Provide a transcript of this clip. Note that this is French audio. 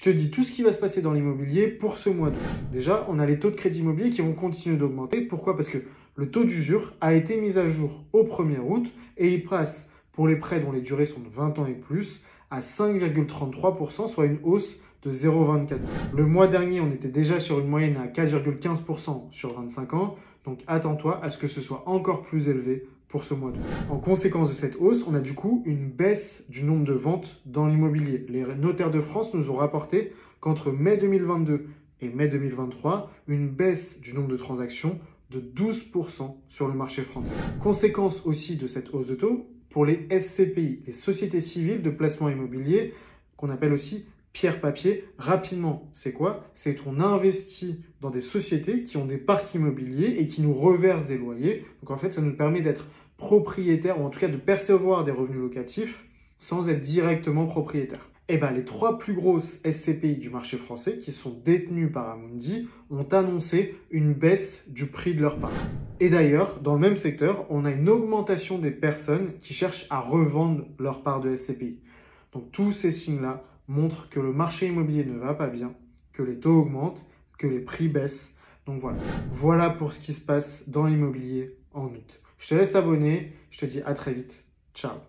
te dis tout ce qui va se passer dans l'immobilier pour ce mois d'août. Déjà, on a les taux de crédit immobilier qui vont continuer d'augmenter. Pourquoi? Parce que le taux d'usure a été mis à jour au 1er août et il passe pour les prêts dont les durées sont de 20 ans et plus à 5,33%, soit une hausse de 0,24. Le mois dernier, on était déjà sur une moyenne à 4,15% sur 25 ans. Donc attends-toi à ce que ce soit encore plus élevé pour ce mois d'août. En conséquence de cette hausse, on a du coup une baisse du nombre de ventes dans l'immobilier. Les notaires de France nous ont rapporté qu'entre mai 2022 et mai 2023, une baisse du nombre de transactions de 12% sur le marché français. Conséquence aussi de cette hausse de taux, pour les SCPI, les sociétés civiles de placement immobilier, qu'on appelle aussi pierre-papier. Rapidement, c'est quoi? C'est qu'on investit dans des sociétés qui ont des parcs immobiliers et qui nous reversent des loyers. Donc en fait, ça nous permet d'être propriétaire, ou en tout cas de percevoir des revenus locatifs sans être directement propriétaire. Et bien, les 3 plus grosses SCPI du marché français, qui sont détenues par Amundi, ont annoncé une baisse du prix de leur part. Et d'ailleurs, dans le même secteur, on a une augmentation des personnes qui cherchent à revendre leur part de SCPI. Donc tous ces signes-là montrent que le marché immobilier ne va pas bien, que les taux augmentent, que les prix baissent. Donc voilà. Voilà pour ce qui se passe dans l'immobilier en août. Je te laisse t'abonner, je te dis à très vite. Ciao.